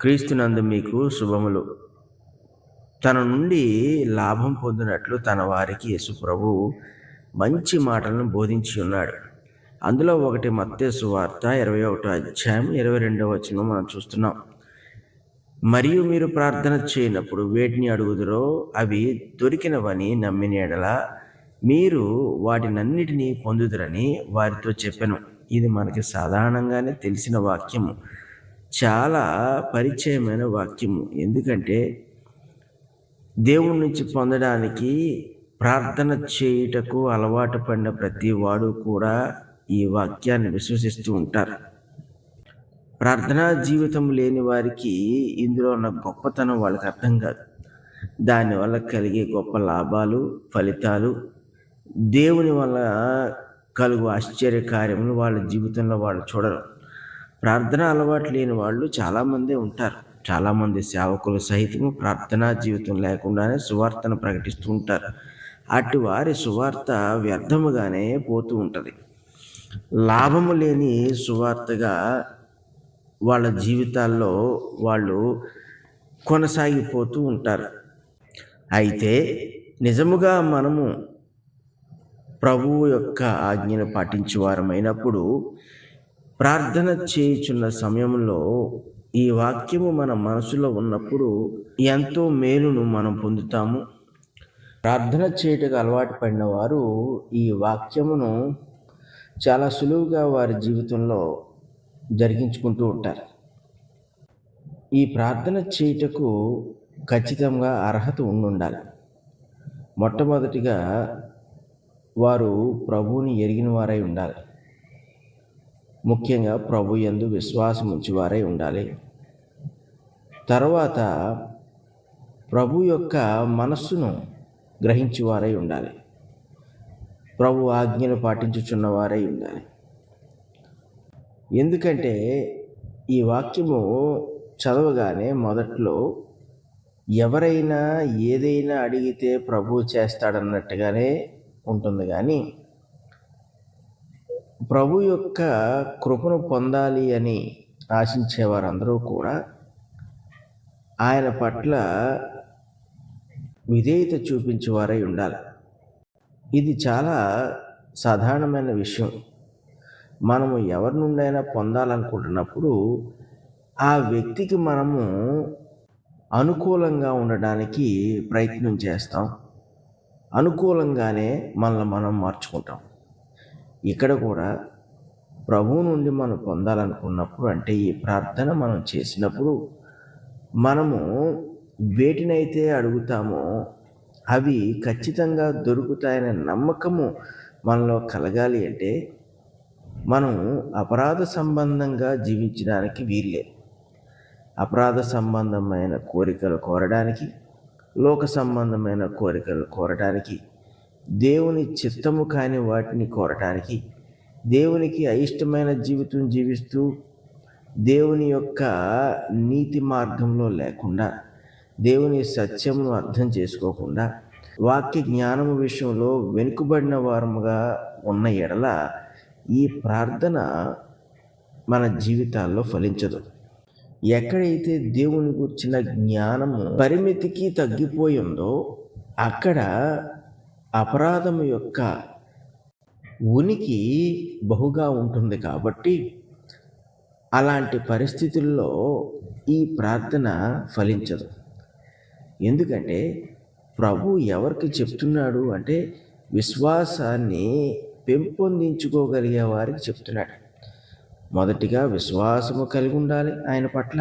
క్రీస్తునందు మీకు శుభములు. తన నుండి లాభం పొందినట్లు తన వారికి యేసు ప్రభువు మంచి మాటలను బోధించి ఉన్నాడు. అందులో ఒకటి మత్తయి సువార్త 21వ అధ్యాయం 22వ వచనం మనం చూస్తున్నాం. మరియు మీరు ప్రార్థన చేయనప్పుడు వేటిని అడుగుదురో అవి దొరికినవని నమ్మిన యెడల మీరు వాటినన్నిటినీ పొందుదురని వారితో చెప్పెను. ఇది మనకి సాధారణంగానే తెలిసిన వాక్యము, చాలా పరిచయమైన వాక్యము. ఎందుకంటే దేవుని నుంచి పొందడానికి ప్రార్థన చేయుటకు అలవాటు పడిన ప్రతి వాడు కూడా ఈ వాక్యాన్ని విశ్వసిస్తూ ఉంటారు. ప్రార్థనా జీవితం లేని వారికి ఇందులో ఉన్న గొప్పతనం వాళ్ళకి అర్థం కాదు. దానివల్ల కలిగే గొప్ప లాభాలు, ఫలితాలు, దేవుని వల్ల కలుగు ఆశ్చర్య కార్యములు వాళ్ళ జీవితంలో వాళ్ళు చూడరు. ప్రార్థన అలవాటు లేని వాళ్ళు చాలామంది ఉంటారు. చాలామంది సేవకులు సహితము ప్రార్థనా జీవితం లేకుండానే సువార్తను ప్రకటిస్తూ ఉంటారు. అటు వారి సువార్త వ్యర్థముగానే పోతూ ఉంటుంది. లాభము లేని సువార్తగా వాళ్ళ జీవితాల్లో వాళ్ళు కొనసాగిపోతూ ఉంటారు. అయితే నిజముగా మనము ప్రభువు యొక్క ఆజ్ఞను పాటించేవారమైనప్పుడు ప్రార్థన చేయుచున్న సమయంలో ఈ వాక్యము మన మనసులో ఉన్నప్పుడు ఎంతో మేలును మనం పొందుతాము. ప్రార్థన చేయటకు అలవాటు పడిన వారు ఈ వాక్యమును చాలా సులువుగా వారి జీవితంలో జరిగించుకుంటూ ఉంటారు. ఈ ప్రార్థన చేయుటకు ఖచ్చితంగా అర్హత ఉండాలి. మొట్టమొదటిగా వారు ప్రభువుని ఎరిగిన వారై ఉండాలి. ముఖ్యంగా ప్రభు యందు విశ్వాసం ఉంచేవారై ఉండాలి. తర్వాత ప్రభు యొక్క మనస్సును గ్రహించేవారై ఉండాలి. ప్రభు ఆజ్ఞను పాటించుచున్నవారై ఉండాలి. ఎందుకంటే ఈ వాక్యము చదవగానే మొదట్లో ఎవరైనా ఏదైనా అడిగితే ప్రభు చేస్తాడన్నట్టుగానే ఉంటుంది. కానీ ప్రభు యొక్క కృపను పొందాలి అని ఆశించేవారందరూ కూడా ఆయన పట్ల విధేయత చూపించేవారై ఉండాలి. ఇది చాలా సాధారణమైన విషయం. మనము ఎవరి నుండైనా పొందాలనుకుంటున్నప్పుడు ఆ వ్యక్తికి మనము అనుకూలంగా ఉండడానికి ప్రయత్నం చేస్తాం. అనుకూలంగానే మనల్ని మనం మార్చుకుంటాం. ఇక్కడ కూడా ప్రభువు నుండి మనం పొందాలనుకున్నప్పుడు, అంటే ఈ ప్రార్థన మనం చేసినప్పుడు మనము వేటినైతే అడుగుతామో అవి ఖచ్చితంగా దొరుకుతాయనే నమ్మకము మనలో కలగాలి. అంటే మనం అపరాధ సంబంధంగా జీవించడానికి వీల్లేదు. అపరాధ సంబంధమైన కోరికలు కోరడానికి, లోక సంబంధమైన కోరికలు కోరడానికి, దేవుని చిత్తము కాని వాటిని కోరటానికి, దేవునికి అయిష్టమైన జీవితం జీవిస్తూ దేవుని యొక్క నీతి మార్గంలో లేకుండా, దేవుని సత్యమును అర్థం చేసుకోకుండా, వాక్య జ్ఞానము విషయంలో వెనుకబడిన వారముగా ఉన్న ఎడల ఈ ప్రార్థన మన జీవితాల్లో ఫలించదు. ఎక్కడైతే దేవుని గురించిన జ్ఞానము పరిమితికి తగ్గిపోయిందో అక్కడ అపరాధము యొక్క ఉనికి బహుగా ఉంటుంది. కాబట్టి అలాంటి పరిస్థితుల్లో ఈ ప్రార్థన ఫలించదు. ఎందుకంటే ప్రభు ఎవరికి చెప్తున్నాడు అంటే విశ్వాసాన్ని పెంపొందించుకోగలిగే వారికి చెప్తున్నాడు. మొదటిగా విశ్వాసము కలిగి ఉండాలి ఆయన పట్ల.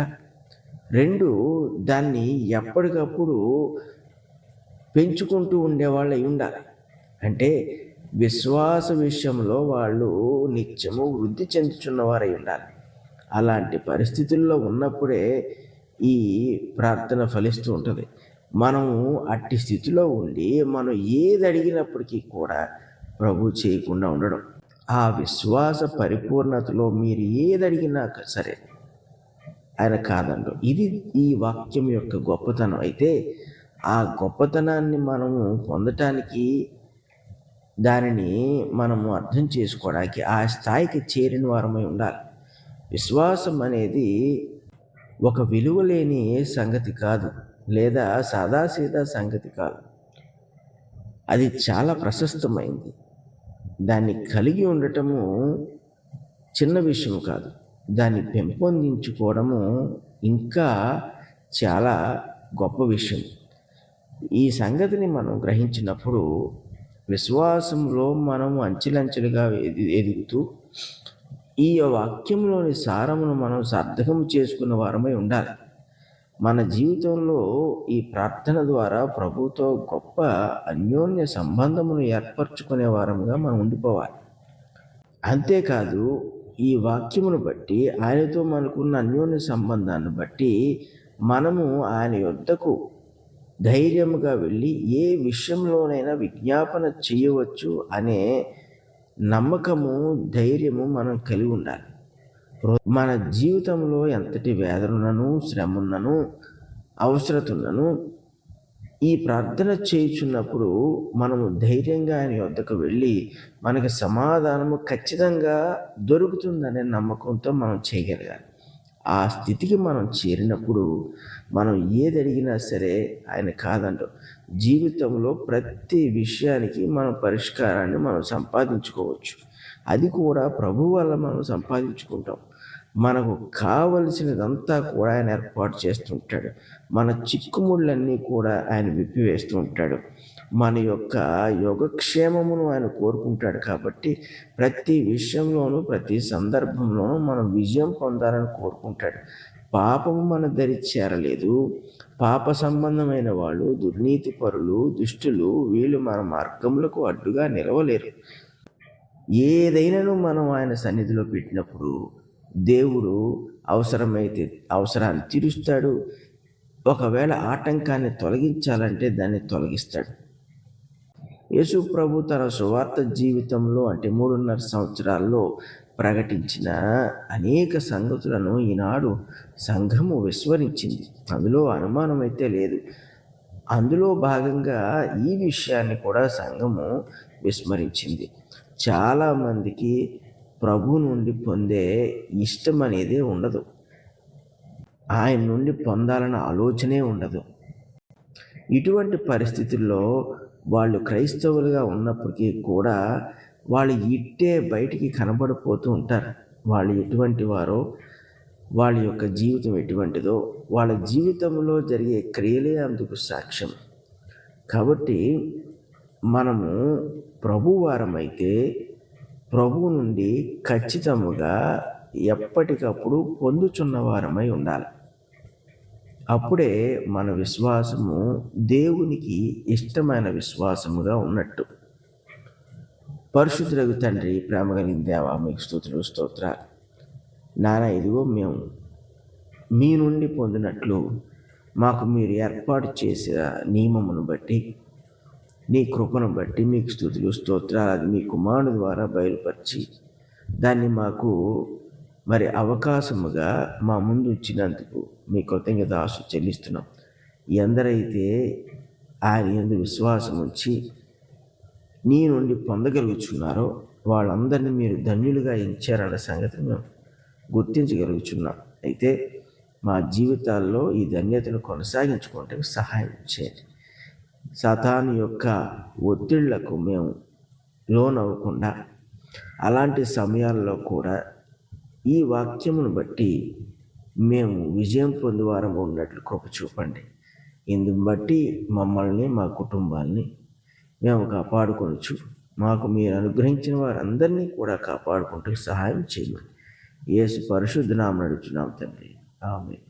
2, దాన్ని ఎప్పటికప్పుడు పెంచుకుంటూ ఉండేవాళ్ళు అయి ఉండాలి. అంటే విశ్వాస విషయంలో వాళ్ళు నిత్యము వృద్ధి చెందుతున్నవారై ఉండాలి. అలాంటి పరిస్థితుల్లో ఉన్నప్పుడే ఈ ప్రార్థన ఫలిస్తూ ఉంటుంది. మనము అట్టి స్థితిలో ఉండి మనం ఏది అడిగినప్పటికీ కూడా ప్రభు చేయకుండా ఉండడం, ఆ విశ్వాస పరిపూర్ణతలో మీరు ఏది అడిగినా సరే ఆయన కాదండు. ఇది ఈ వాక్యం యొక్క గొప్పతనం. అయితే ఆ గొప్పతనాన్ని మనము పొందటానికి, దానిని మనము అర్థం చేసుకోవడానికి ఆ స్థాయికి చేరిన వారమై ఉండాలి. విశ్వాసం అనేది ఒక విలువ లేని సంగతి కాదు, లేదా సాదాసీదా సంగతి కాదు. అది చాలా ప్రశస్తమైంది. దాన్ని కలిగి ఉండటము చిన్న విషయం కాదు. దాన్ని పెంపొందించుకోవడము ఇంకా చాలా గొప్ప విషయం. ఈ సంగతిని మనం గ్రహించినప్పుడు విశ్వాసంలో మనం అంచెలంచెలుగా ఎదుగుతూ ఈ వాక్యంలోని సారమును మనం సార్థకం చేసుకున్న వారమై ఉండాలి. మన జీవితంలో ఈ ప్రార్థన ద్వారా ప్రభుతో గొప్ప అన్యోన్య సంబంధమును ఏర్పరచుకునే వారంగా మనం ఉండిపోవాలి. అంతేకాదు, ఈ వాక్యమును బట్టి, ఆయనతో మనకున్న అన్యోన్య సంబంధాన్ని బట్టి మనము ఆయన యొద్దకు ధైర్యముగా వెళ్ళి ఏ విషయంలోనైనా విజ్ఞాపన చేయవచ్చు అనే నమ్మకము, ధైర్యము మనం కలిగి ఉండాలి. మన జీవితంలో ఎంతటి వేదనను, శ్రమను, అవసరతలను ఈ ప్రార్థన చేయుచున్నప్పుడు మనము ధైర్యంగా ఆయన యొద్దకు వెళ్ళి మనకి సమాధానము ఖచ్చితంగా దొరుకుతుందనే నమ్మకంతో మనం చేయగలగాలి. ఆ స్థితికి మనం చేరినప్పుడు మనం ఏది అడిగినా సరే ఆయన కాదంటాం. జీవితంలో ప్రతి విషయానికి మనం పరిష్కారాన్ని మనం సంపాదించుకోవచ్చు. అది కూడా ప్రభు వల్ల మనం సంపాదించుకుంటాం. మనకు కావలసినదంతా కూడా ఆయన ఏర్పాటు చేస్తుంటాడు. మన చిక్కుముళ్ళన్నీ కూడా ఆయన విప్పివేస్తూ ఉంటాడు. మన యొక్క యోగక్షేమమును ఆయన కోరుకుంటాడు. కాబట్టి ప్రతి విషయంలోనూ, ప్రతి సందర్భంలోనూ మనం విజయం పొందాలని కోరుకుంటాడు. పాపము మన దరి చేరలేదు. పాప సంబంధమైన వాళ్ళు, దుర్నీతి పరులు, దుష్టులు, వీళ్ళు మన మార్గములకు అడ్డుగా నిలవలేరు. ఏదైనాను మనం ఆయన సన్నిధిలో పెట్టినప్పుడు దేవుడు అవసరమైతే అవసరాన్ని తీరుస్తాడు. ఒకవేళ ఆటంకాన్ని తొలగించాలంటే దాన్ని తొలగిస్తాడు. యేసు ప్రభు తన సువార్త జీవితంలో, అంటే 3.5 సంవత్సరాల్లో ప్రకటించిన అనేక సంగతులను ఈనాడు సంఘము విస్మరించింది. అందులో అనుమానం అయితే లేదు. అందులో భాగంగా ఈ విషయాన్ని కూడా సంఘము విస్మరించింది. చాలామందికి ప్రభు నుండి పొందే ఇష్టం అనేది ఉండదు. ఆయన నుండి పొందాలన్న ఆలోచనే ఉండదు. ఇటువంటి పరిస్థితుల్లో వాళ్ళు క్రైస్తవులుగా ఉన్నప్పటికీ కూడా వాళ్ళు ఇట్టే బయటికి కనబడిపోతూ ఉంటారు. వాళ్ళు ఎటువంటి వారో, వాళ్ళ యొక్క జీవితం ఎటువంటిదో, వాళ్ళ జీవితంలో జరిగే క్రియలే అందుకు సాక్ష్యం. కాబట్టి మనము ప్రభువారమైతే ప్రభువు నుండి ఖచ్చితముగా ఎప్పటికప్పుడు పొందుచున్న వారమై ఉండాలి. అప్పుడే మన విశ్వాసము దేవునికి ఇష్టమైన విశ్వాసముగా ఉన్నట్టు. పరిశుద్ధులకు తండ్రి, ప్రేమ కలిగిన దేవా, మీకు స్తుతులు, స్తోత్రాలు. నాన్న, ఇదిగో మేము మీ నుండి పొందినట్లు మాకు మీరు ఏర్పాటు చేసిన నియమమును బట్టి, నీ కృపను బట్టి మీకు స్తుతులు, స్తోత్రాలు. అది మీ కుమారుని ద్వారా బయలుపరిచి దాన్ని మాకు అవకాశముగా మా ముందు ఇచ్చినందుకు మీ కృతజ్ఞతాస్తుతులు చెల్లిస్తున్నాం. ఎందరైతే ఆయన యందు విశ్వాసం ఉంచి నీ నుండి పొందగలుగుచున్నారో వాళ్ళందరినీ మీరు ధన్యులుగా ఎంచారన్న సంగతిని మేము గుర్తించగలుగుచున్నాం. అయితే మా జీవితాల్లో ఈ ధన్యతను కొనసాగించుకోవడానికి సహాయం చేయండి. సాతాను యొక్క ఒత్తిళ్లకు మేము లోనవ్వకుండా అలాంటి సమయాల్లో కూడా ఈ వాక్యమును బట్టి మేము విజయం పొందువారంగా ఉన్నట్లు కృప చూపండి. ఇందుని బట్టి మమ్మల్ని, మా కుటుంబాన్ని మేము కాపాడుకొనొచ్చు. మాకు మీరు అనుగ్రహించిన వారందరినీ కూడా కాపాడుకుంటూ సహాయం చేయమని యేసు పరిశుద్ధ నామమున అడుగుచున్నాం తండ్రి. ఆమేన్.